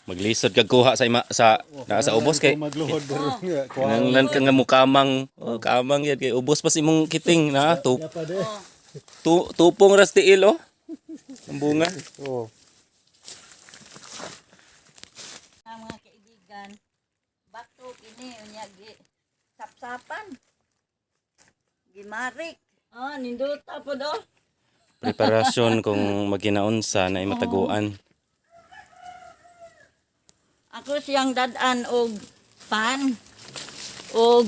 Maglisod kag kuha sa sa ubos kay magluhod Oh. nanglan ka nga mo kamang kamang yan kay ubos pa si imong kiting na tupong ras tiil oh. Ang bunga. Oh. Mga kaibigan, bato kini unya gi sapsapan. Gimarik. Ah, ninduta po do. Preparasyon kung maginaunsa na imataguan. Ako siyang dadan og pan og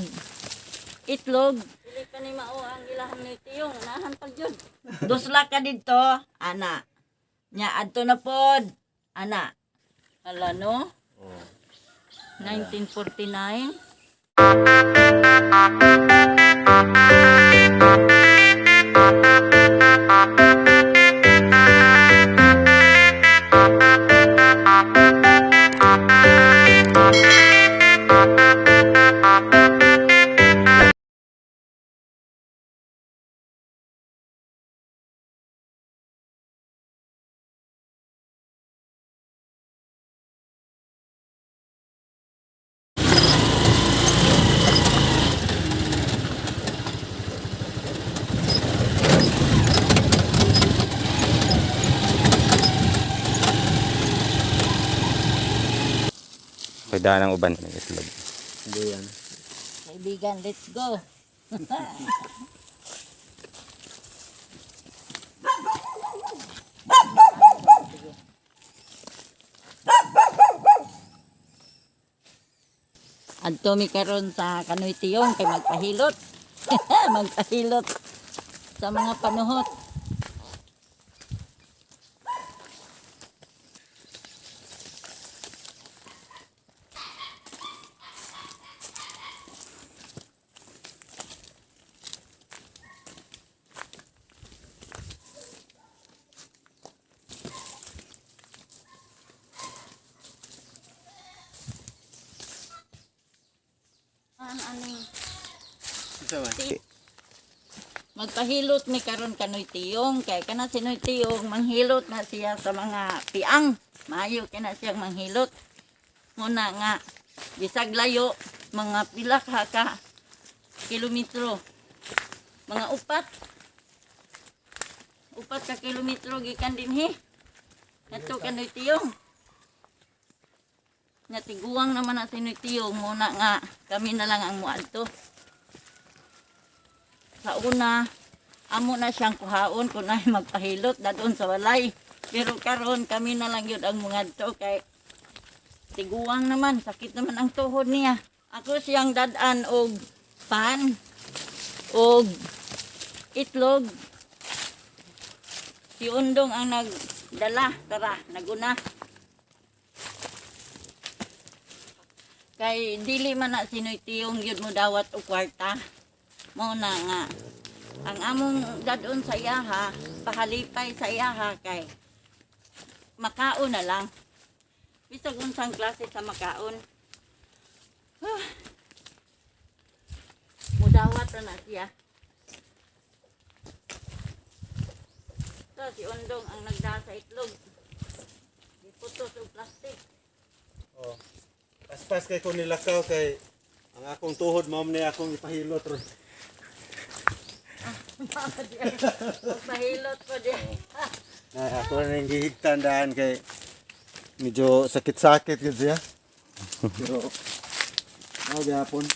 itlog. Dili ka ni mao ang ilahang ni tiyong nahan pag yun. Dusla ka dito, ana. Nya adto na pod, ana. Hala no? 1949. Pwede ng uban ng itlog. Hindi yan. Kaibigan, let's go. Adto mi karon sa Kanoy Tiyong kay magpahilot. Magpahilot sa mga panuhot. Aning magpahilot mi karon Kanoy Tiyong kay kana si Noy Tiyong manghilot na siya sa mga piang. Maayo kana siyang manghilot. Muna nga bisag layo mga pila ka kilometro. Mga upat ka kilometro gikan dinhi. Nato Kanoy Tiyong. Natiguang naman na si Noy Tiyong muna nga kami na lang ang muadto. Sa una, amo na siyang kuhaon kung ay magpahilot dadon sa walay. Pero karon kami na lang yun ang muadto kay tiguang naman, sakit naman ang tuhod niya. Ako siyang dadan og pan og itlog. Si Undong ang nagdala, tara, naguna. Kay dili man na si Noy Tiyong yun mo dawat o kwarta. Mao na nga. Ang among dadon sa iyaha, pahalipay sa iyaha kay makaon na lang. Bisag unsang klase sa makaon. Mudawat na siya. So, si Undong ang nagdala sa itlog. Iputos o plastic. Oh. Paspas kay ko nilakaw kay ang akong tuhod mao ni akong ipahilot ron. Magpahilot ko di. Ako na yung gihigtandaan kay medyo sakit-sakit yun siya. Pero gapon.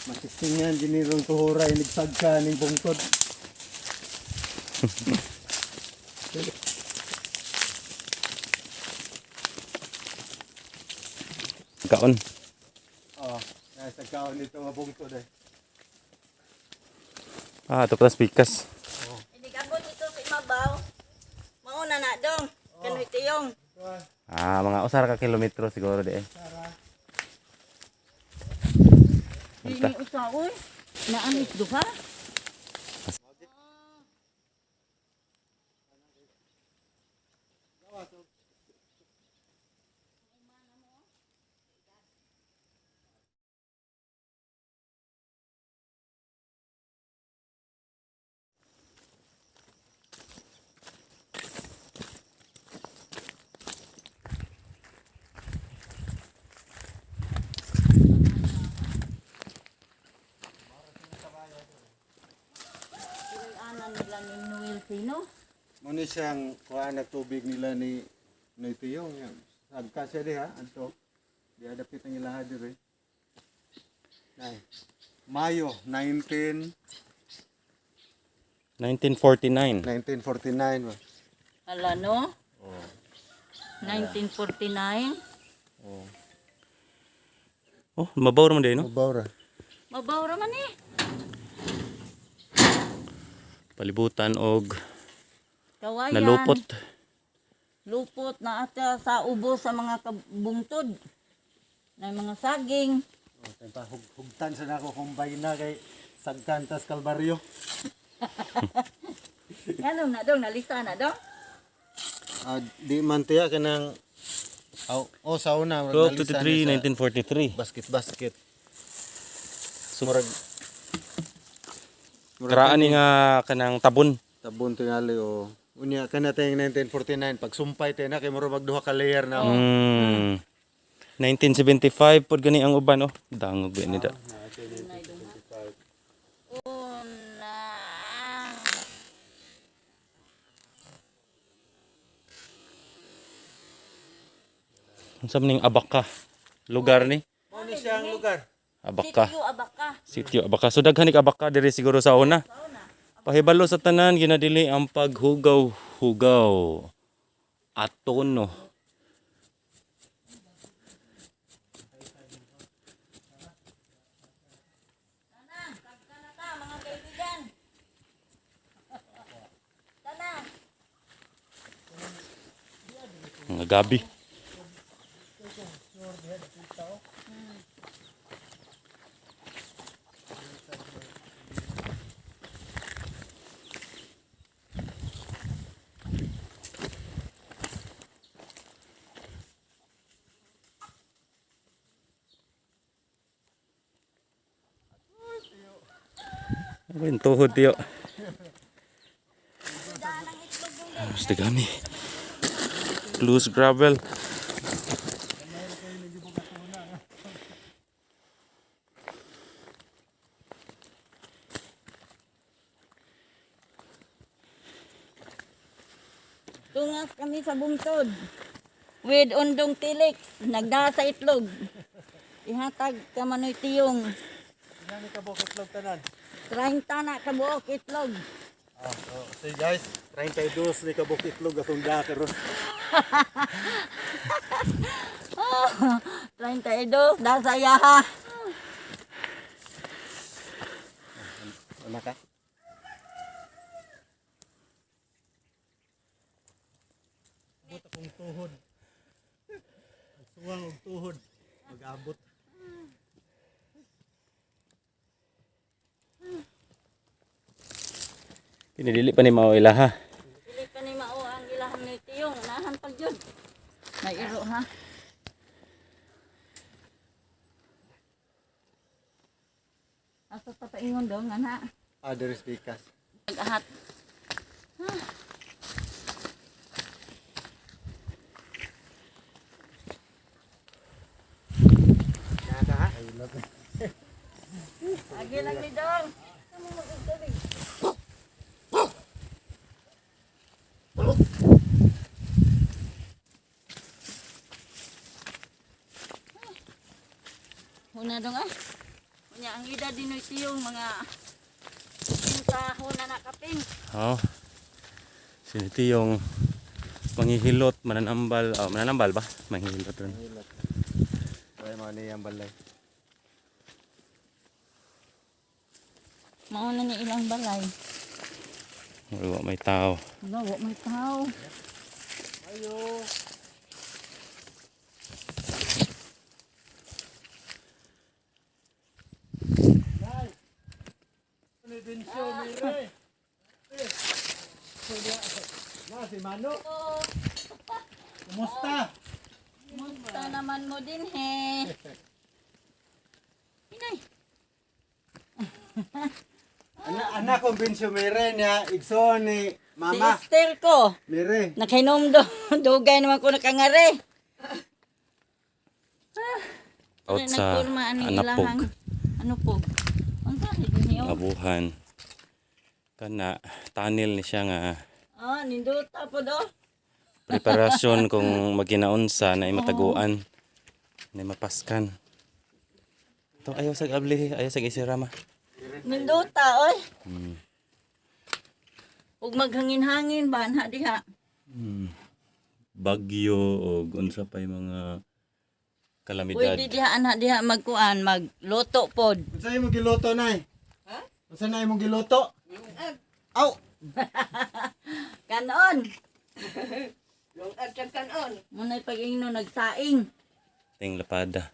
Masistingan dinirong tuhuray nigsagka ning bungtod. Kaon. Oh, nasa kaon nito nga bungtod eh. Ito pala pikas. Hindi kabot ito sa imabaw. Mauna na dong. Kanoy Tiyong. Mga usar ka kilometro siguro di eh. Hindi usaoy. Naamis duha. Muna siyang kuha na tubig nila ni Tiyong. Sagka siya di ha, anto. Di adapit ang ilaha diri. Nay. Mayo 1949. 1949 ba? Hala no? Oh. 1949. Oh, mabaw naman din, no? Mabaw ra. Mabaw raman eh. Palibutan og Kawayan. nalupot. Lupot na ata sa ubos sa mga kabungtod. Na mga saging. Hugtan sa nako kumbay na kay Sagkantas Kalbaryo. Ganun na dong, nalista na dong. Di man tiya kanang sa una 12-23, 1943. basket. Murag karaan ni nga kanang tabon. Tabon tingali o unya kana tayong 1949 pag sumpay tayo na kay muro magduha ka layer na. 1975 pod gani ang uban, oh. Dangog ba ni da. Una. Unsa man ning Abaka? Lugar ni? Ano siyang lugar? Abaka. Sityo Abaka. Sitio Abaka. So daghan ni Abaka diri siguro sa una. Pahibalo sa tanan ginadili ang paghugaw-hugaw. Aton no. Tana ta mga kaibigan. Tana. Mga gabi. Ano yung tuhod tiyo? Mas dagami. Loose gravel. Tungas kami sa bungtod. With undong tilik, nagdasa itlog. Ihatag ka manoy tiyong. Nani ka bukit log tanan. 30 na kabuok itlog. So guys, 32 ni ka bukit log atong dakero. 32, dasa yaha. Ano ka? Abot akong tuhod. Suwang og tuhod. Mag-abot. Pinidili pa ni mao ilaha. Dili pa ni mao ang ilahang ni tiyong. Nahan pag yun. May iro ha. Asa pa paingon dong, ana. There is bikas. Nag-ahat. Nada ha? Agi lang ni dong. Kamu mag-tubig. Huna dong ah. Unya ang ida dinoy tiyong mga pinta huna na kapin. Oh. Siniti yung manghihilot, mananambal. Oh, mananambal ba? Manghihilot ron. Ay mo ni ang balay. Mauna ni ilang balay. Wala may tao. Wala, wa may tao. Ayo. Nay. Ano din siya mire? Na si Mano. Kumusta? Musta naman mo din he. Inay. Anak kong binsyo mire niya. Igso ni Mama. Si Esther ko. Mire. Nakainom do. Dugay naman ko nakangari. Out sa Anapog. Ano po? Ang sahi din niyo. Abuhan. Kana, tunnel ni siya nga Ninduta po do. Preparasyon kung magkinaunsa na mataguan. Na mapaskan. To ayaw sag abli, ayaw sag isirama. Ninduta, oy. Hmm. Ug maghangin-hangin ba na diha. Bagyo o unsa pa yung mga kalamidad. Pwede diha anak diha magkuan, magluto pod. Unsa imong giluto nay? Ha? Unsa na imong giluto? Aw, Kanon. Lungag sa kanon. Munay pag-ingno nagsaing. Ting lapada.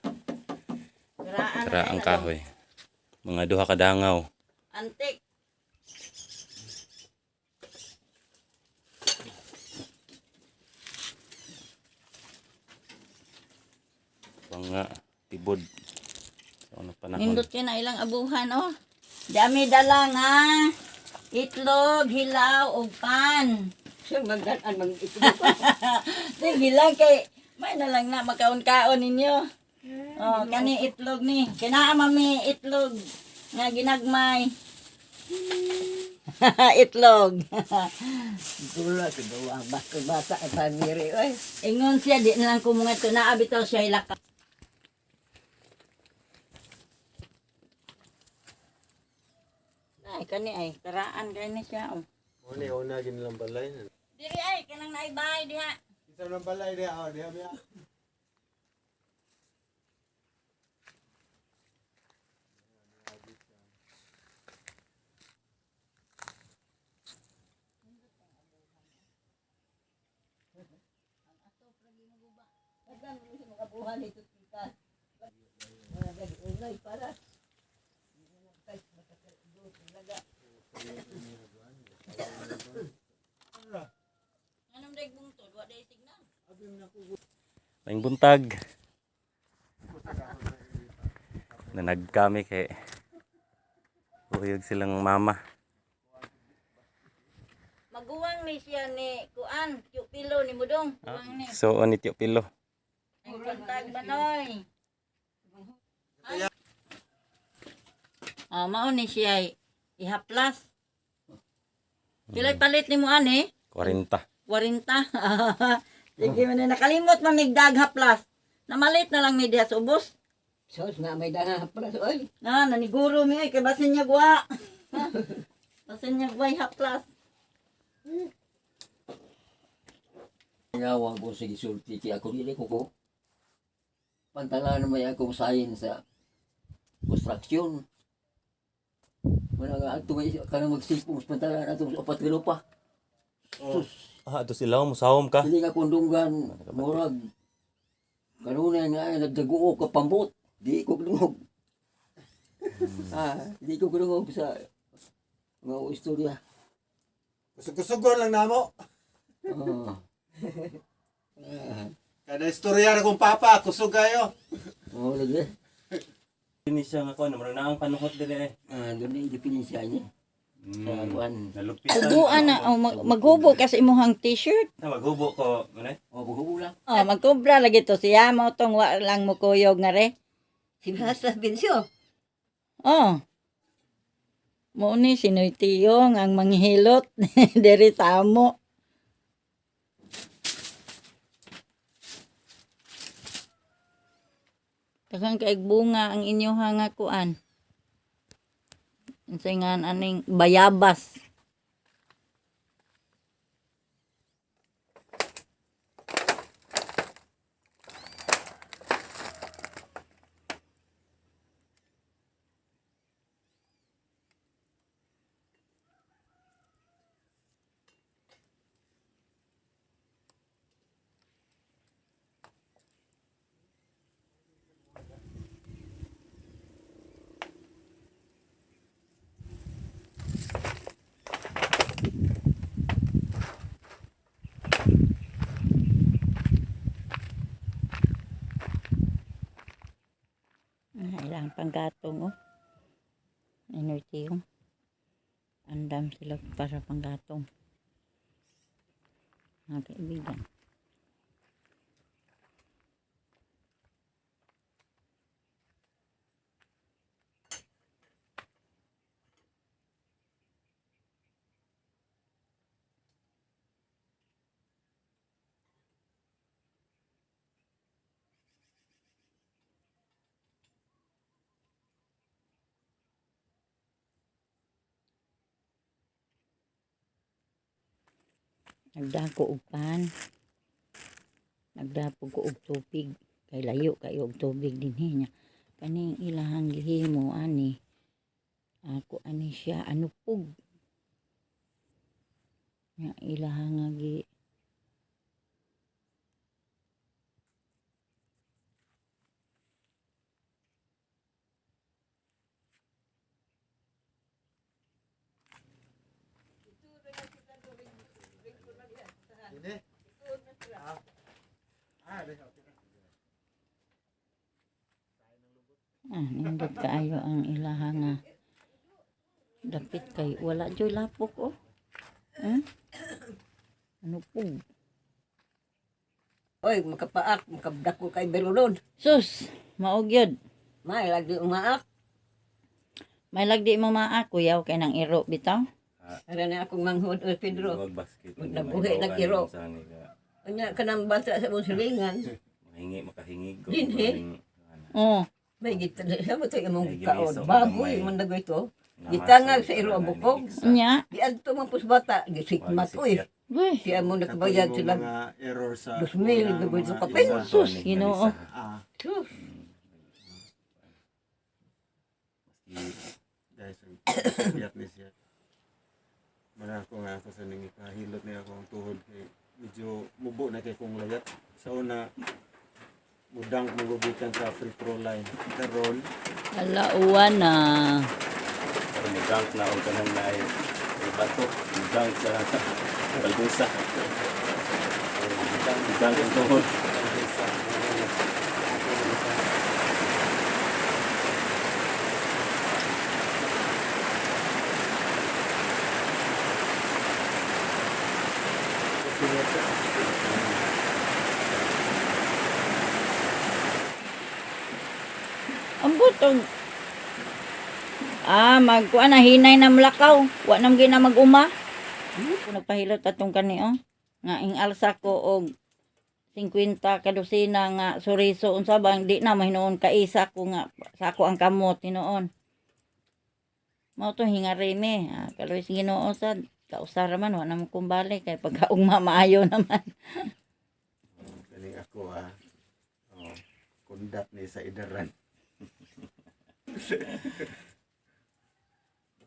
Garaan Para ang kahoy. Mga duha ka dangaw. Antik. Mga tibod. Sa unang panahon. Nindot kay na ilang abuhan oh. Dami dala nga. Itlog, hilaw, ug pan. Siyang magdaan mang ito. Sige lang kay may na lang na makaon-kaon ninyo. Oh, kani itlog ni. Kinaa mami itlog nga ginagmay. Itlog. Dula sa gawa. Basta ay pamiri. Oy. Ingon siya di na lang kumungat to na abitaw siya ilaka. Ay kani ay taraan kay ni siya. Oh. mo ni una ginilang balay. Diri ay kanang naibay diha. Isa ng balay diha, oh, diha biya. Anong dag bungtod wa day signal. Laing buntag. Nanag kami kay uyog silang mama. Maguwang ni siya ni kuan, yung pilo ni Mudong. Guwang ni. So on ityo pilo. Ang pantag banoy. Mao ni siya ihaplas. Pilay palit ni mo ani? 40. 40. Sige man nakalimot man nigdag haplas. Namalit na lang mi diha sa ubos. Sos na may dana pala. Oy. Na naniguro mi kay basin niya gwa. Basin niya gwa haplas. Ngawang ko sa gisulti kaya ako dili ko pantalan may akong sayin sa construction. Wala nga ato may kanang magsipong sa pantalan atong upat ka lupa. Ah, ato sila musawom ka. Dili nga kundunggan murag kanunay nga nagdaguo ka pambot. Di ko dungog. Di ko dungog sa mga istorya. Kusog-kusugon lang namo. Kada istorya na kong papa, kusog kayo. Lagi. Ini siya nga kuan, mura na ang panuhot dili eh. Doon yung definisya niya. Sa kuan. Nalupitan. Uguan na maghubo ka sa imuhang t-shirt. Na maghubo ko, manay. Buhubo lang. Oh, magkubra lagi to siya mo tong wa lang mo kuyog nga re. Si Basta Bensyo. Oh. Mo ni sinoy tiyong ang manghilot diri sa amo. Daghang kaig bunga ang inyoha nga kuan. Unsay nga aning bayabas. Ilang panggatong oh. Energy yung. Andam sila para panggatong. Mga kaibigan. Nagdako og pan. Nagdapog ko og tubig. Kay layo kayo og tubig dinhi niya. Kaning ilahang gihimo ani. Ako ani siya anupog. Nga ilahang nga Ini. Deh. nindot kaayo ang ilahang nga dapit kay wala joy lapok oh. Anupog. Oy, makapaak, makabdako kay Berulod. Sus, maog yun. May lagi umaak. May lagdi mo maa kuyaw kay nang iro bitaw. Ara na akong manghod o Pedro. basket. Nabuhi na kiro. Anya kanang bata sa mong silingan. Makahingig Dinhi. Oh, May gita sa mo to imong kaon. Baboy man dagoy to. Gitangag sa iro ang bukog. nya. Di adto man pus bata, gisikmat uy. Uy, Siya mo nakabayad Yung sila mga error sa 2,000 dagoy sa papel. sus, Ginoo. Sus. Guys, biyak ni siya. Mana ako nga ako sa nang ikahilot niya akong tuhod kay medyo mubo na kay kong layat. Sa una, mudang magubitan sa free throw line. Karon, alauan na. Pero may dunk na o kanang na ay bato. May dunk sa balbusa. May dunk ang tuhod. Ang butong. Magkuan na hinay na mlakaw. Wa nam gina mag-uma. Kung nagpahilot atong kani oh. Nga ing alsa ko og 50 kadosina nga suriso unsa bang di na mahinuon ka isa ko nga sako ang kamot hinuon. Mao to hingarime. Kaloy sa Ginoo sad kausara man wa nam kumbalik kay pagkaugma maayo naman. kaning ako kundat ni sa idaran.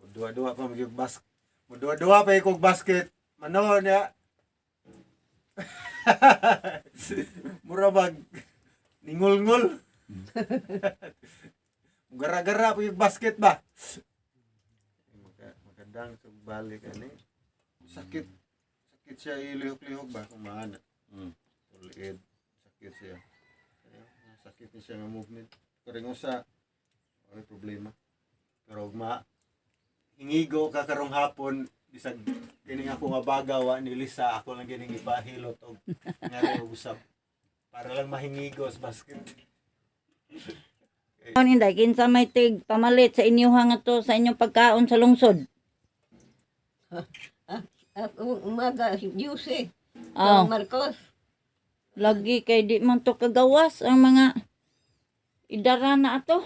Dua-dua pa magyug basket. Dua-dua pa ikog basket. Mano niya. Mura mag ningul-ngul. Gara-gara pa yung basket ba? Magandang sa balik ani. Sakit. Sakit siya ilihok-lihok ba kung maana. Uliid. Sakit siya. Sakit niya siya nga movement. Karing sa ay problema. Pero ugma hingigo ka karong hapon bisag kining ako nga bagawa ni Lisa ako lang gining ipahilot og ngari usab para lang mahingigo sa basket. Ano inday kinsa may tig pamalit sa inyo nga to sa inyong pagkaon sa lungsod? Ako umaga si Jose. Oh, Marcos. lagi kay di man to kagawas ang mga idara na ato.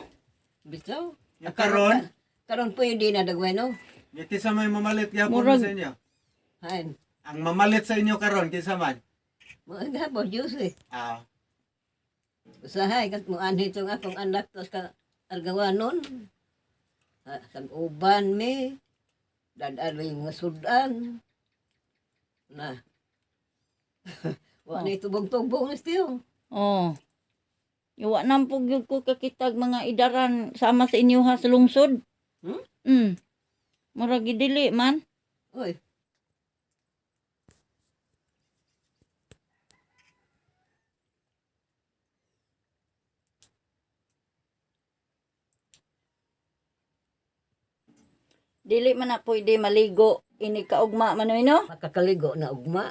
Bitaw. Ya karon, Karon pwede na dagweno. ya kinsa may mamalit gyapon Murag- sa inyo? Han. Ang mamalit sa inyo karon kinsa man? Mga po Jose. Ah, Usahay kat mo anhi itong akong anak tos ka argawanon. Kag uban me. Dadaan may mga sudan. Na. Wa ni tubong-tubong na stiyo. Oh. Iwa nang pugyud ko kakitag mga idaran sama sa inyo ha sa lungsod. Murag gidili man. Oy. Dili man na pwede maligo ini kaugma man no? Makakaligo na ugma.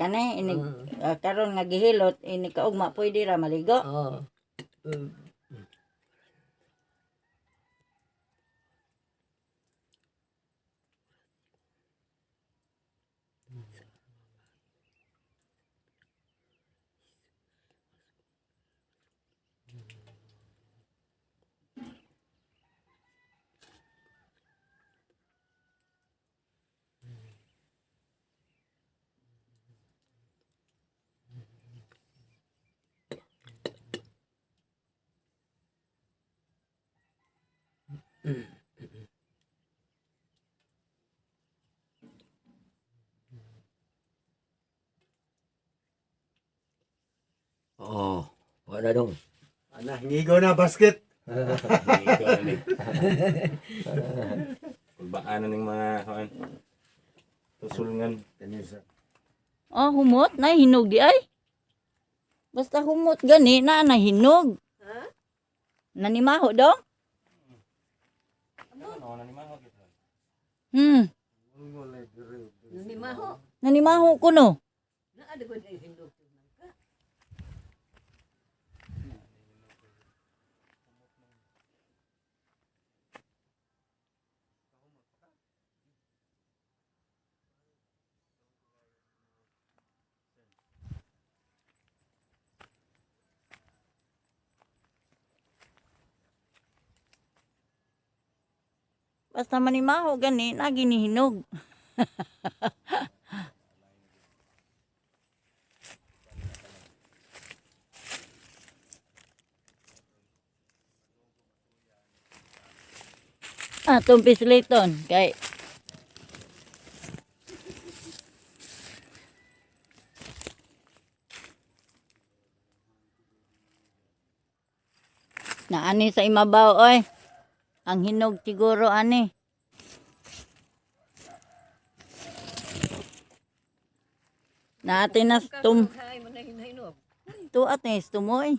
Kanay ini karon nga gihilot ini kaugma pwede ra maligo. Oh. Oh, wala dong. Ana, ngigo na basket. Kulbaan na ning mga kuan. Tusulngan. Kanisa. Oh, humot na hinog di ay. Basta humot gani na nahinog. Ha? Nanimaho dong? Nanimaho. Nanimaho ko no. Naa di ko ay hindog. Basta manimaho gani na ginihinog. Tumpis liton kay naani sa imabaw oy. Ang hinog siguro ani. Natin na Hay mo na hinahinog. tuat na tumoy.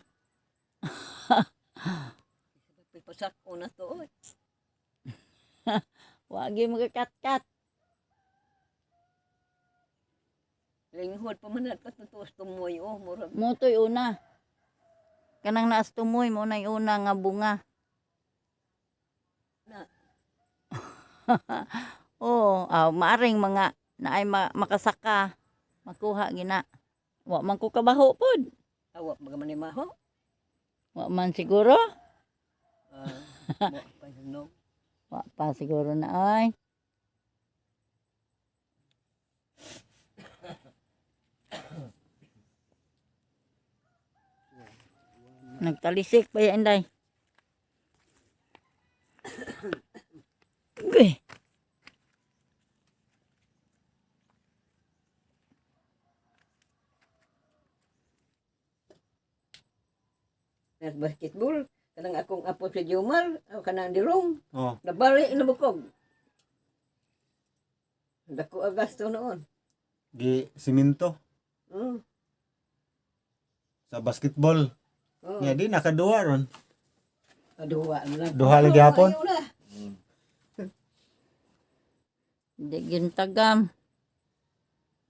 Pipasak ko na to. Oy. Wagi magakat-kat. Linghod pa man at patutos tumoy. Oh, murag. Mutoy una. Kanang naas tumoy mo na una nga bunga. Na. Oo, maaring mga na ay makasaka. Makuha gina. Wa man ko kabaho pod. Awak baga manimaho. Wa man siguro. Wa pa hinog. Wa pa siguro na ay. Nagtalisik pa yan, Inday. Uy. At basketball. Kanang akong apo si Jomar. O kanang dirong. Oh, Nabali na bukog. Dako agasto noon. gi siminto Oh. sa basketball. Oh. Nga di nakaduwa ron. Aduwa na. Duha lagi hapon? Ayaw na. Hindi gintagam.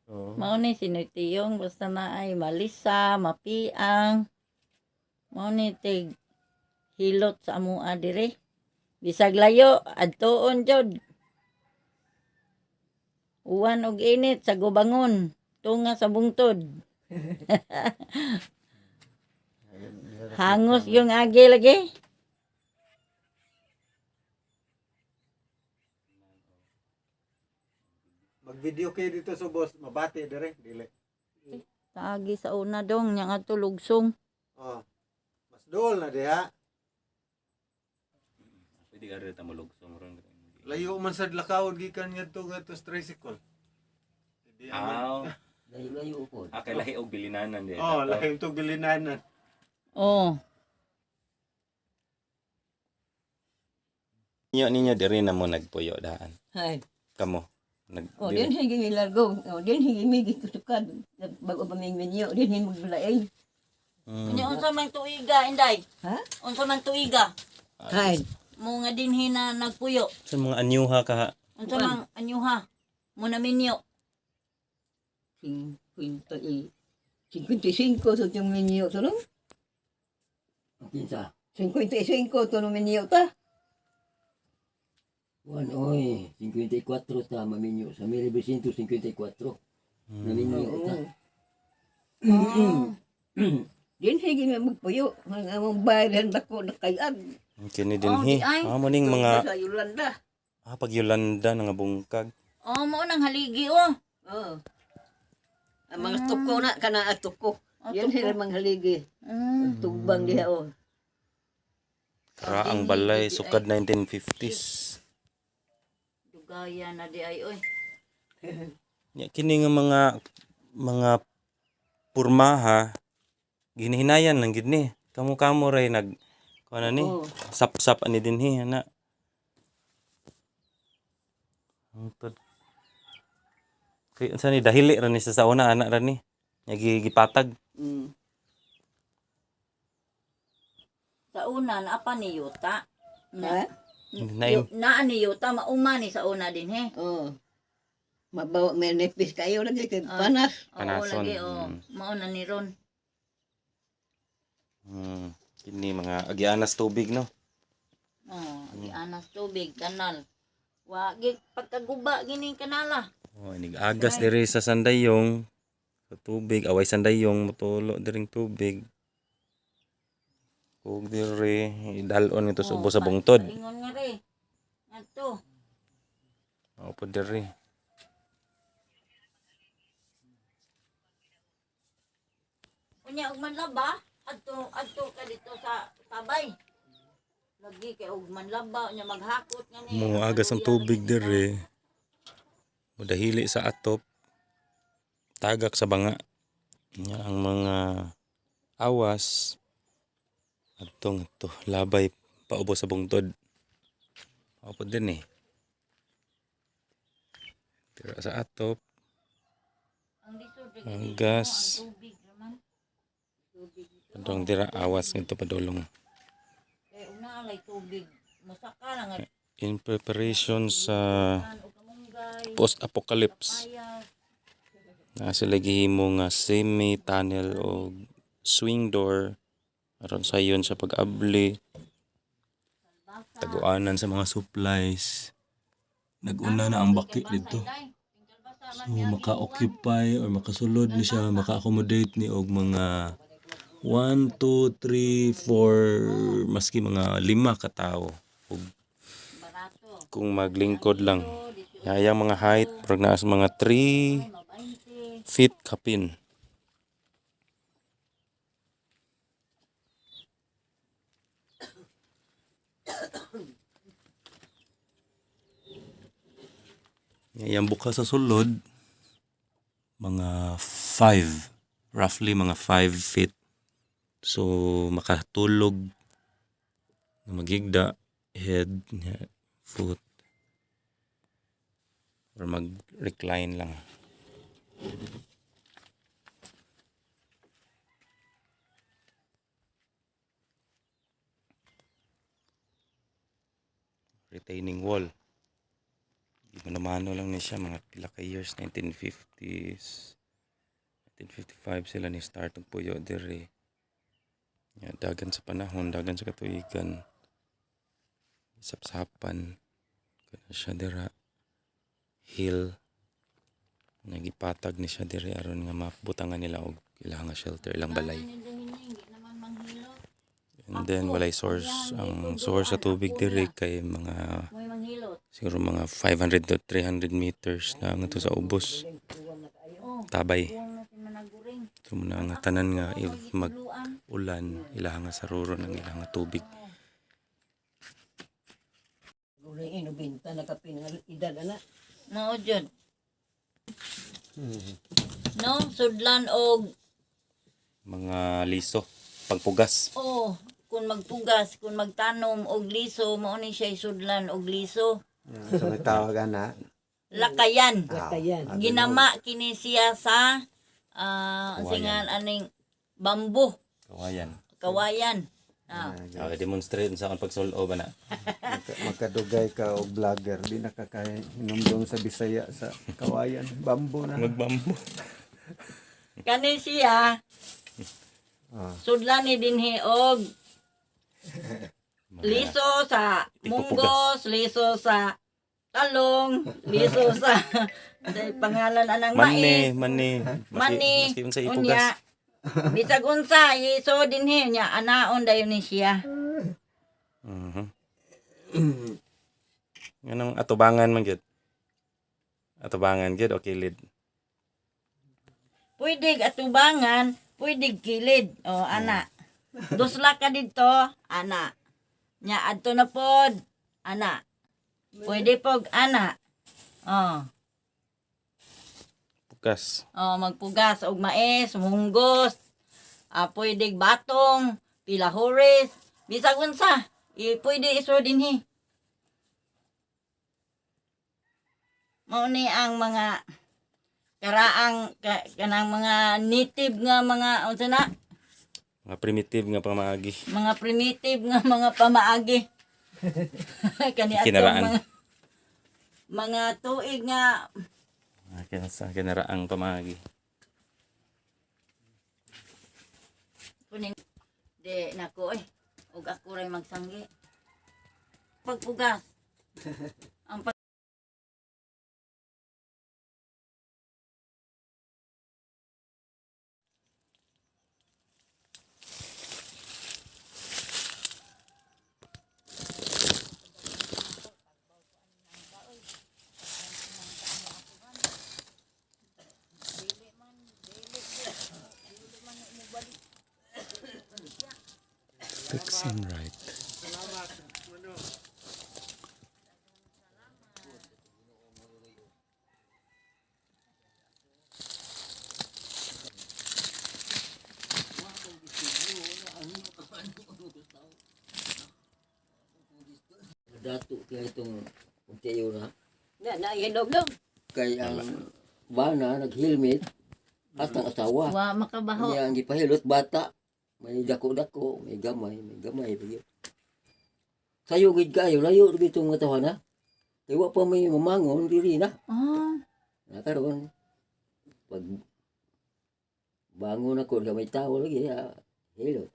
Oh. Mao ni sinitiyong basta na ay malisa, mapiang. Mao ni tig hilot sa amua dire. Bisag layo adtuon jud. Uwan og init sa gubangon, tunga sa bungtod. Hangos yung agi lagi. Mag-video kayo dito sa boss, mabati dire, dili. Tagi sa una dong nya nga lugsong. Oh. Mas dool na diha. Pwede ka rin tamulugsong ron. Layo man sa lakawod gikan ngadto nga to tricycle. Di Aw. Layo-layo po. Kay lahi og bilinanan di. Oh, layo to bilinanan. Oh, Ninyo diri na mo nagpuyo daan. Hay. Kamo. Nag Oh, din higi largo. Oh, din higi migi kutukad. Bago pa may menyo, din higi magbalaay. nya unsa man tuiga Inday? Ha? Unsa man tuiga? Hay. Mo nga dinhi na nagpuyo. Sa mga anyuha ka. Unsa man anyuha? Mo na minyo. 55 sa yung menyo to no? Ang kinsa. 55 to no menyo ta. Juan, oy, 54 ta maminyo. Sa 1954. Naminyo ta. Din higi nga magpuyo. Ang among bayan dako na kayan. Kini dinhi. Amo ning mga Sa Yolanda. pag Yolanda nga bungkag. Oh, mo nang haligi oh. Oh. Ang mga tuko na, kana at tuko. Oh, Yan tuko. sila mga haligi. Tubang diha oh. Karaang balay, sukad 1950s. Dugaya na di ay oy. Nya kini nga mga purmaha ginhinayan lang gid ni. Kamo ray nag kuno ni Oo. sap-sap ani dinhi ana. Hangtod. Kay unsa ni dahili ra ni sa sauna ana ra ni. Nya gipatag. Mm. Sa una na pa ni yuta. Ha? Na ni yuta mauma ni sa una din he. Oh. Mabawa may nipis kayo lagi kay panas. Oo Panason. lagi mao na ni ron. Kini mga agianas tubig no. Di anas tubig kanal. Wa gi pagkaguba gini kanala. Nig-agas diri sa sandayong sa tubig, away sandayong motulo diring tubig. Kung diri idalon ito sa ubos sa bungtod. Ingon nga re. Adto. Mao po diri. Unya ug manlaba adto ka dito sa tabay. Lagi kay ug manlaba unya maghakot nga ni. Mo agas ang tubig diri. Mudahili sa atop. Tagak sa banga. Nya ang mga awas adtong labay paubos sa bungtod. Mao po din eh. Tira sa atop. Ang lisod Ang gas. tubig naman. Padong dira awas nito padulong. Kay una alay tubig. Musaka lang nga In preparation sa o kamunggay. post-apocalypse. Payas. Na sila gihimo nga semi-tunnel o swing door aron sa yon sa pag-abli. Taguanan sa mga supplies. Nag-una na ang bakit dito. So maka-occupy or makasulod ni siya, maka-accommodate ni og mga 1, 2, 3, 4, maski mga 5 ka tawo. Ug Barato. kung maglingkod lang. Yayang mga height, prog na sa mga 3 20. feet kapin. Yung buka sa sulod, mga 5, roughly mga 5 feet. So, makatulog na magigda, head, foot, or mag-recline lang. Retaining wall. Mano lang ni siya, mga pila ka years, 1950s, 1955 sila ni start ng puyo diri. Dagan sa panahon, dagan sa katuigan, sapsapan, kana siya dira, hill, nagipatag ni siya diri aron nga mabutangan nila og ilang nga shelter, ilang balay. And then walay source, ang source sa tubig diri kay mga May manghilot. siguro mga 500 to 300 meters na nga to sa ubos. Tabay. Buwang natin managuring. So muna nga tanan nga if Luan. mag-ulan, ilang nga saruro ng ilang nga tubig. Guring inubinta na kapingal edad ana. Mao jud. No, sudlan og Mga liso, pagpugas. kung magpugas, kung magtanom og liso, mao ni siya sudlan og liso. So nagtawag na. Lakayan. Katayan. Ginama kini siya sa singan aning bambu, Kawayan. kawayan. Demonstrate sa akong pagsulo ba na. Magkadugay ka og vlogger, di nakakahinom sa Bisaya sa kawayan, bambo na. Magbambo. Kani siya sudlan ni dinhi og liso sa munggos, liso sa talong, liso sa pangalan anang mais. Mani. Mani, Maski sa ipugas. unya, bisag unsa, iso din niya, anaon dayon ni siya. Ganang atubangan man gyud. Atubangan gyud o kilid. Pwede atubangan, pwede kilid. O, ana. Dusla ka dito, ana. Nya adto na pod. Ana. Pwede pog ana. Oh. Bukas. Oh, magpugas og mais, munggos. Pwede batong, pilahores, bisag unsa. Pwede iso dinhi. Mao ni ang mga karaang kanang mga native nga mga unsa na, Mga primitive nga pamaagi. mga primitive nga mga pamaagi. Kani atong Kinaraan. mga tuig nga Sa kinaraang pamaagi. puning de nako ug ako ray magsanggi. Pagpugas. Ang Fixing right. Dato kaya itong tiyo na. Hinog lang. Kay ang bana nag-helmet at ang asawa. wa makabaho. Niya ang gipahilot bata. May dako-dako, may gamay. Sayo gid kayo, layo dito nga tawana. Kay wa pa may mamangon diri na. Oh, Karon pag bangon ako may tao lagi hilot.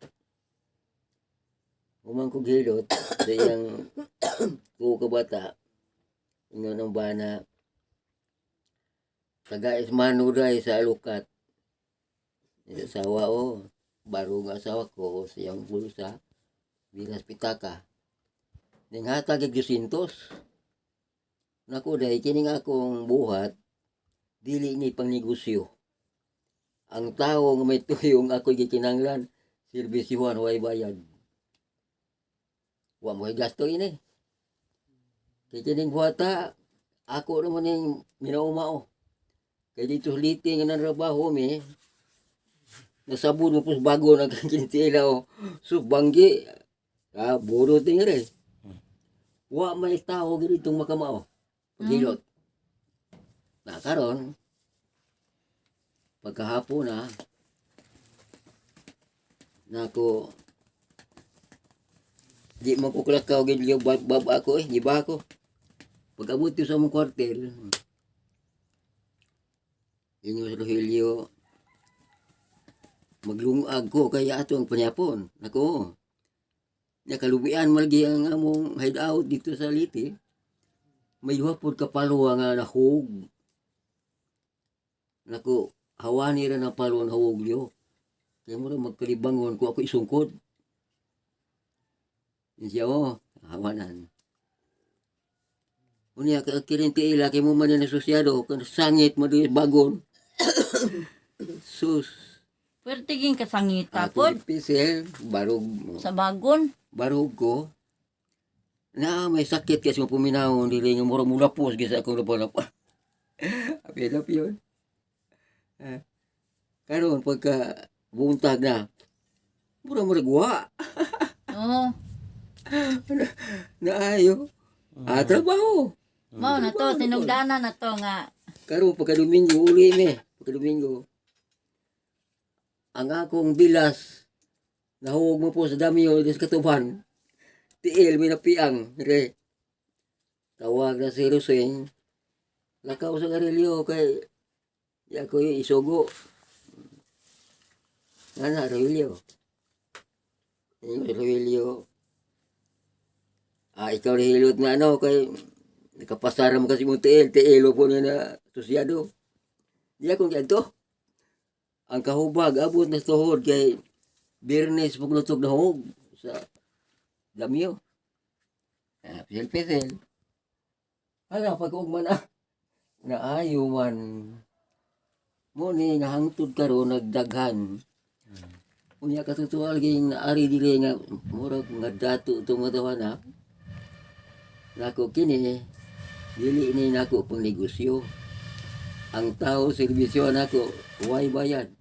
Umang ko hilot sayang ko ka bata. Ingon ang bana taga ismano dai sa alukat. Sa asawa o baro nga asawa ko siyang bulsa bilas pitaka. Ning hatag og 200. Nako dai kining akong buhat dili ni pangnegosyo. Ang tao nga may tuyong ako gikinanglan serbisyuhan way bayad. Wa mo gasto ini. Kay kining buhata ako naman ning minaumao. Kay dito liti nga nanrabaho mi nasabon mo pus bago na kinitila o subanggi buro tingre. Wa may tao giritong makamao. Pagilot. Na karon pagkahapon na nako di makuklakaw gid liyo bab ako giba ako. Pag-abot ko sa mong kwartel inyo sa Rogelio maglungag ko kaya ato ang panyapon. Nako nakalubian malagi ang among hideout dito sa Liti. May wapod kapalwa nga nahog. Nako hawani ra na palon hawog liyo. Kaya mo rin magkalibangon ko ako isungkod. Siya hawanan. Unya ka kirinti ila kay mo man na asosyado kan sangit mo di bagon. Sus. pwerte ging kasangita Ako pod pisel barog sa bagon. barog ko. Na may sakit kasi mo puminahon dili nga mura mula pos gisa akong lapalapa. Apilap yun. Karon pagka buntag na mura gwa. Oh, Naayo. Trabaho. mao na to sinugdanan na to nga Karon pagka Domingo uli mi. Pagka Domingo. Ang akong bilas nahuwag mo po sa dami o des katuban. Tiil mi napiang. Re. Tawag na si Roseng. Lakaw sa garilyo kay ya ko yung isogo. Nga Rogelio. Yung Rogelio. Ikaw nahilot nga kay nakapasara mo kasi mong tiil po niya na susyado. Di akong ganito. Ang kahubag, abot na tuhod kay Birnes paglutog na hog sa damyo. Pisel-pisel. Hala, pag-ugman naayo man. Mo ni nahangtod karon nagdaghan. Unya katutuwa lagi naari diri nga murag nga dato itong mga tawanak. Nako kini, dili ni nako pang negosyo. Ang tao serbisyo nako, huwag bayad.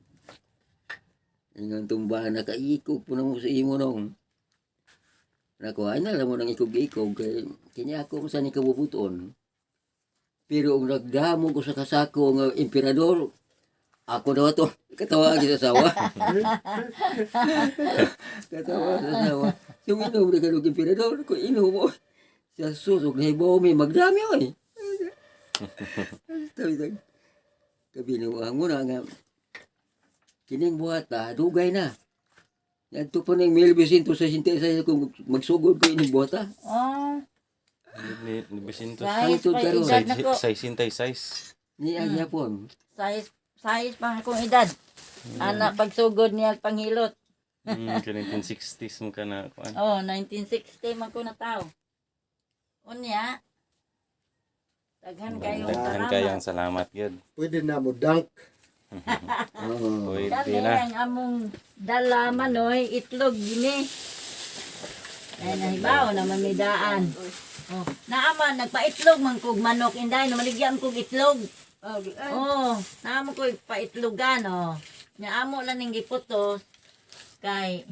Ang tumbahan nakaikog po na mo sa imo nung. Nako, ay na mo nang ikog-ikog. Kaya kini ako sa ni kabubuton. Pero ang nagdamo ko sa kasako ng emperador, ako daw to, katawa sa sawa. Katawa sa sawa. Suminom na ganong emperador, kung inom mo, sa susok na ibaw may magdami oy. Tabi kabinuang mo na nga, kining buhata, dugay na. Nagto pa ng 1966 kung magsugod ko ining buhata. Oh, Ni Bisinto. size Hangtod pa karon. edad na ko. Size. Ni ang yapon. Size pa akong edad. Anak pagsugod niya panghilot. Ka 1960s mo ka na kuan. Oh, 1960 man ko na tao. Unya. Daghan kayo. Daghan kayang salamat gyud. Pwede na mo dunk. Oo. Pwede Kami na. ang among dala manoy itlog gini. Ay nahibaw naman may daan. Oh, naaman nagpaitlog man kog manok inday namaligyan kog itlog. Oh, naamo ko paitlogan oh. Nya amo lang ning giputos kay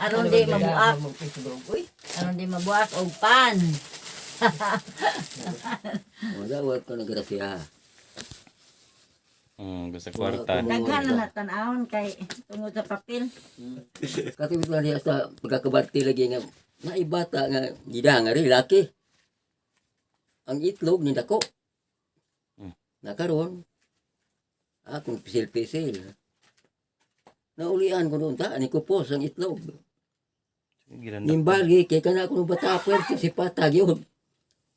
aron di mabuak, aron di mabuak og pan. Wadawat ko na grasya. Gusto kwarta. Daghan na tan-awon kay tungod sa papel. Katibit lang niya sa pagkakabati lagi nga naibata nga gidang nga laki. Ang itlog ni dako. Nakaroon akong pisil-pisil. Naulian ko noon ta, ani ko pos ang itlog. Ginanda. Nimbali, kay ka na ako ng bata, pwerte si patag yun.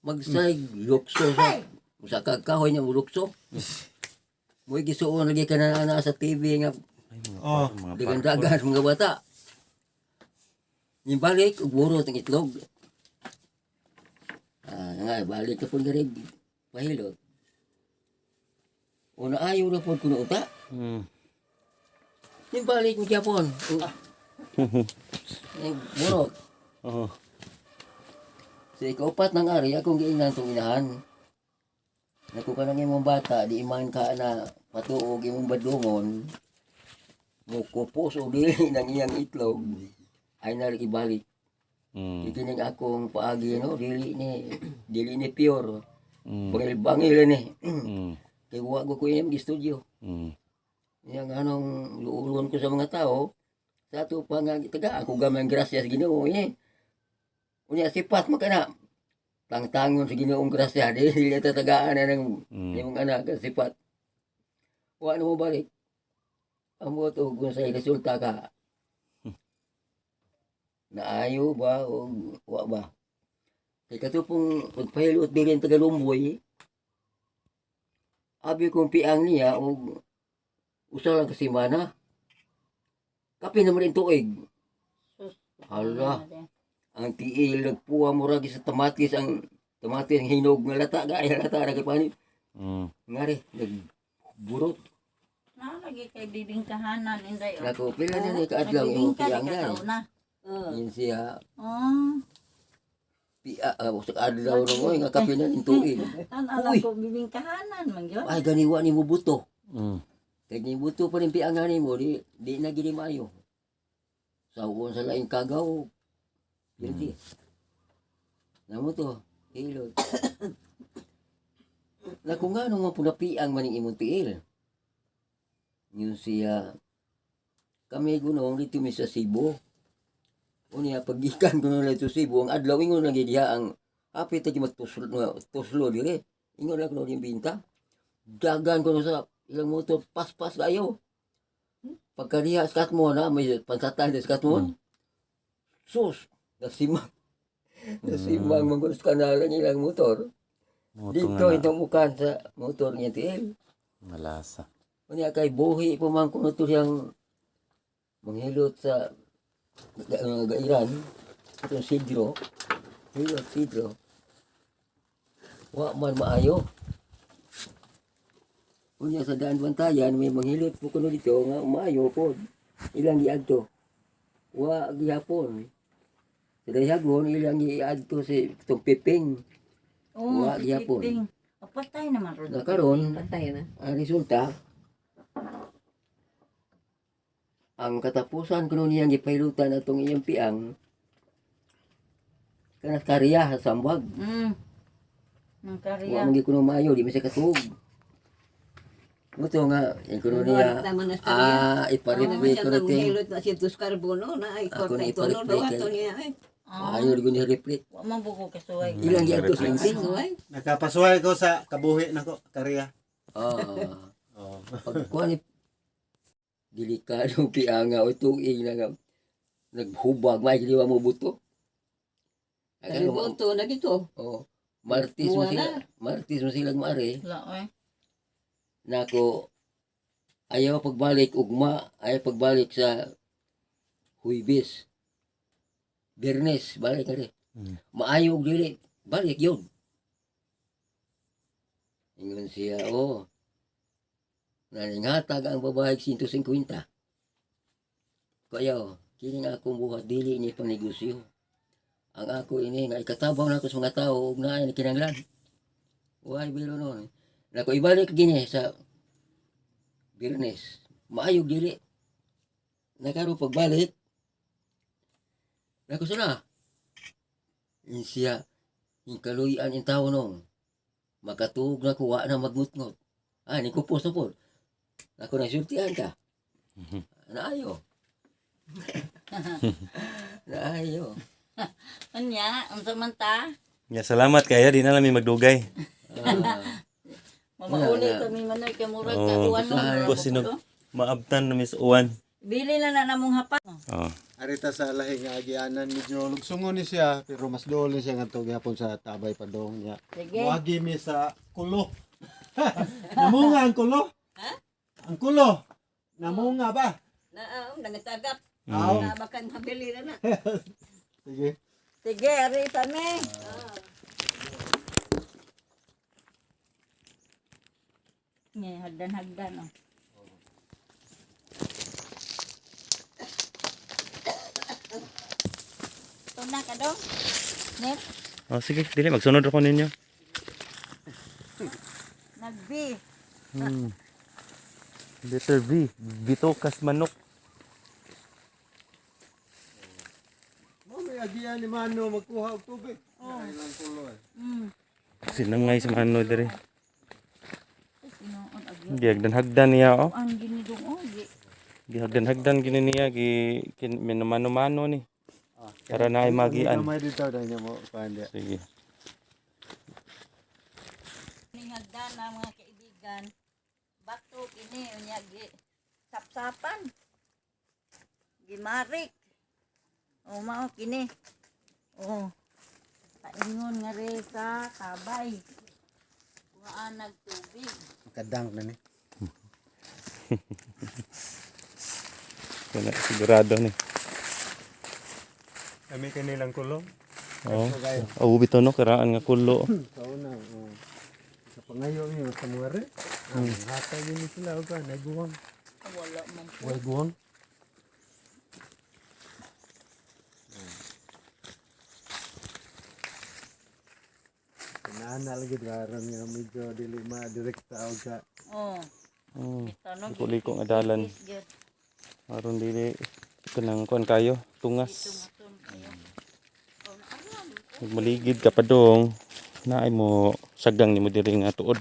Magsay, lukso sa, sa kakahoy niya, lukso. Mo'y gisuon lagi ka na sa TV nga, Oh, digandagan mga bata. Nimbali, burot ang itlog. Nga, balik ka po nga rin, pahilot. Una ayaw na po kuno uta. Nimbalik mo kaya po. Burot. Oh. Sa ikaupat ng ari, akong giingnan itong inahan. Naku ka ng imong bata, di iman ka na patuog imong badungon. Mukupos o dili ng iyang itlog. Ay narik ibalik. Ikinig akong paagi, no? Dili ni pure. Bangil ni. Kaya huwag ko yung studio. Yang anong luulun ko sa mga tao, sa ito pa nga, taga, ako gamang grasya sa Ginoo, Unya sipat mo ka na. Tangtangon sa Ginoong grasya, dili tatagaan na ng yung anak, sipat. Huwag mo balik. Ang boto, kung sa'yo resulta ka, naayo ba o huwag ba? Kaya kato pong pagpahilot din Tagalumboy, abi kong piang niya o usa lang kasi mana. Kapi naman rin tuig. Hala, ang tiil nagpuha mo ragi sa tamatis ang hinog nga lata gaya lata na kapanit. Ngari, nagburot. Lagi kay bibingkahanan inday. Nako, pila na ni kaadlaw yung piang na. na. Yun siya, Oh, sa kaadlaw na mo, nga kapi na rin tuig. tan alam ko bibingkahanan man gyud. Ay, ganiwa ni mo buto. Kaya ni buto pa rin piang ni mo, di na gini mayo. Sa uon sa laing kagaw, hindi. Namo to, ilod. Na kung nga nung punapiang maning imong tiil. Yun siya, kami gunong dito mi sa Cebu. Unya pagikan ko nila ito Cebu, ang adlaw ingon lagi diha ang apit lagi matuslo dire. Ingon lang ko yung binta. Dagan ko sa ilang motor, pas-pas kayo. Pagka diha skat mo na, may pansatan sa skat mo. Sus, nasimang. Nasimang manggulos ka na lang ilang motor. Dito itong mukan sa motor niya tiil. Malasa. Unya kay buhi po man kuno to siyang manghilot sa gairan. Itong sidro. Hilot sidro. Wa man maayo. Unya sa daan bantayan may manghilot po kuno dito nga maayo po. Ilang giadto. Wa gihapon. Sa dayagon ilang giadto si itong piping. Oh, Wa gyapon. piping. Patay naman ron. Na karon Patay na. ang resulta ang katapusan kuno niyang gipailutan atong iyang piang kana karya sa sambag. Nang Wa karya. man gyud kuno maayo di man siya katug. Buto nga yung kuno niya Naman na sa iparipli ko natin. hilot na si Tus Carbono na ay Ako na korta ito no ipalit-palit ato niya ay. Ayaw rin ko niya replit. Wa man buko kasuway. Ilang giadto sa Reflex. inting. Ay, Nakapasuhay ko sa kabuhi na ko, karya. Oh. Pagkuha ni delikadong pianga o tuig na nga naghubag may giliwa mo buto. kalibuto na gito. Oh, Martis mo Wala. sila. Martis mo sila maari. La oy. Nako ayaw pagbalik ugma, ayaw pagbalik sa Huwebes. Biyernes balik ka rin. Maayo og dili, balik yun. Ingon siya, naninghatag ang babae 150. Kaya, kini nga akong buhat, dili ni panegosyo. Ang ako ini nga ikatabaw na ako sa mga tao ug naay na kinahanglan. Why bilo noon? Nako ibalik gini sa Biyernes. Maayo dili. Nakaro pagbalik. Nako sana. Siya yung kaluyan yung tao nung magkatuog na kuha na magmutngot. Ni kupos na po. Ako na sultihan ka. Naayo. Naayo. Anya, unsa man ta? Ya, salamat kaya di na namin magdugay. Mamauli Wala na. kami manoy kay murag Oo, kaduan mo. basahan. Ko sino maabtan na Miss Uwan. Bili na namong hapat. Oh. Arita sa lahi nga agianan medyo lugsungon ni siya pero mas dool ni siya ngadto gyapon sa tabay pa dong niya. Sige. Muagi mi sa kulo. Namunga ang kulo? Ha? Ang kulo. Namunga ba? Na nangatagap. Aw. Na bakan habili na na. Sige. Sige, ari kami. Nye, hagdan-hagdan oh. Ito na ka dong. Net, Oh, sige, dili magsunod ako ninyo. nagbi. Letter V, bitokas manok. Mo may agian ni Mano magkuha og tubig. Ay lang kulo eh. Sinangay si Mano dire. Sinoon agi. Di hagdan niya oh. Ang ginidong oh, Di hagdan gini niya gi minamano-mano ni. Para na ay magian. May dito daw niya mo pande. Sige. Ning hagdan na mga kaibigan. Bato kini unya gi sapsapan. Gimarik. O mao kini. Oh. Paingon nga re sa tabay. Kuhaan nagtubig. Kadang na ni. Kana sigurado ni. Kami kanilang kulo. Oh. Oh, bito no karaan nga kulo. Kauna. Sa pangayo niyo sa muere. Hatay ni sila og kan naguwang. Wala man po. Way guwang. Nana lagi daran nga medyo dili ma direkta og ka. Oh. Oh. Tanog. Liko nga dalan. Aron dili kanang kuan kayo, tungas. Tumaton kayo. Oh, naaram. Pag maligid ka pa dong, naay mo sagang ni mo diri nga tuod.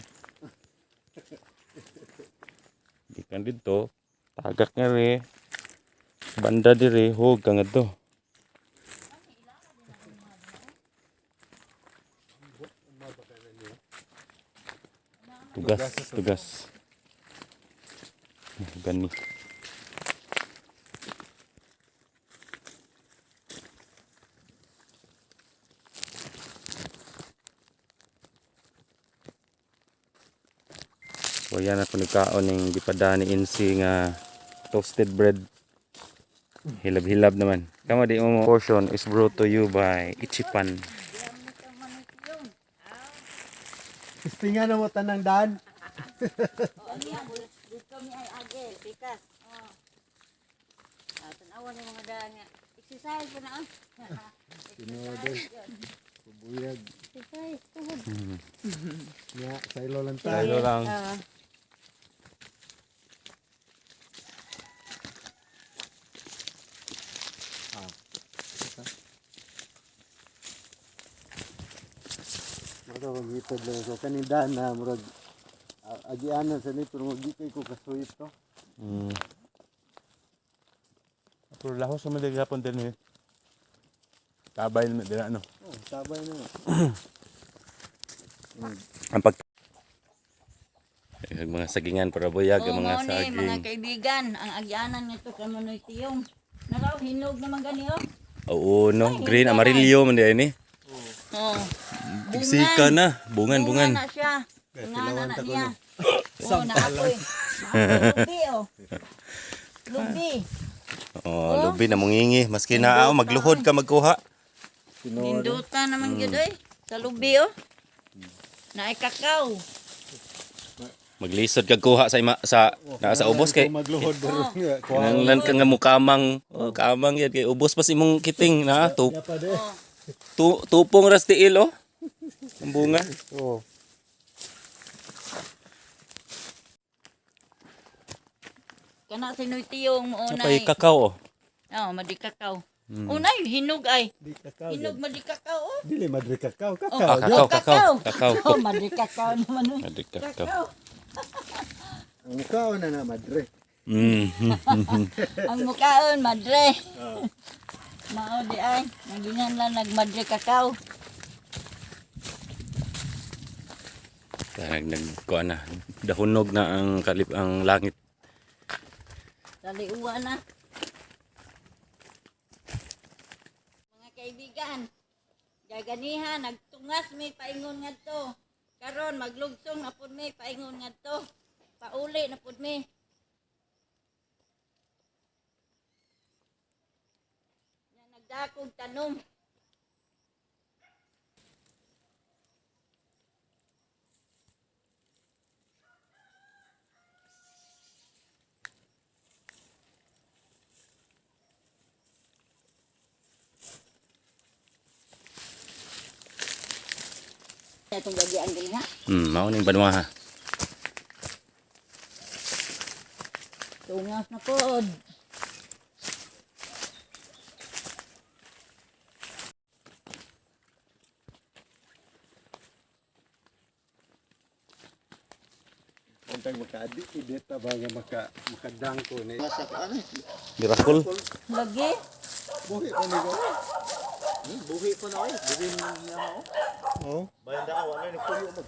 Di kan dito, tagak nga re. Banda diri, hog ka nga do. Tugas. Gani. So yan ako nagkaon ng gipada ni Insi nga toasted bread. Hilab-hilab naman. Kama di mo portion is brought to you by Ichipan. Istingan na mo tanang daan. Oh, niya gusto mi ay agel, pikas. Oh. Tanawan ni mga danya. Exercise pa na. Tinode. Kubuyag. Exercise. Tuhod. Nya, saylo lang Tayo lang. Murag ako gitod lang ko kanina na murag agianan sa nito murag di kay ko kasuit to. Pero lahos sa maligapon din eh. Tabay naman din ano. Oh, tabay na. Ang pag mga sagingan para buyag ang mga mao ni, mga saging. kaibigan, ang agyanan nito sa Manoy Tiyong. Naraw, hinog naman gani oh. Oo no, green amarillo man din eh. Oh. Tigsika na, bungan. Bunga na siya. Bunga na niya. Oh, naapoy. Lubi oh. Lubi. Oh, lubi na mungingi maski na magluhod ka magkuha. Ninduta naman gyud oy. Sa lubi oh. Naay kakao. Maglisod kag kuha sa sa ubos kay magluhod baro nga. nanglan ka nga mo kamang, kamang yan kay ubos pa si mong kiting na Pa de. tupong ras tiil oh. Ang bunga. Oh. Kana Sinoy Tiyong mo Napay unay. kakao oh. Oh, madi kakao. Unay hinog ay. Di kakao. Hinog madi kakao oh. Dili madre kakao, kakao. Kakao. Oh, madi kakao naman oy. Adik kakao. Kakao. Ang mukha na madre. Ang mukhaon madre. Mao di ay nagingan lang nagmadre kakao. Nagkuha na. Dahunog na ang ang langit. Daliuwa na. Mga kaibigan, gaganihan nagtungas may paingon ngadto. Karon maglugsong na pud may paingon ngadto. Pauli na pud may. Yan nagdakog tanom. Itong gagian gali ha. Mao ning banwa ha. Tungas na pod. Untang maka-edit ta ba nga makadangko ni. Miracle. Lagi. Buhi pa ni ko. Buhi pa na oy, buhi niya ako. Oh. Bayan da wala ni kuyo mo.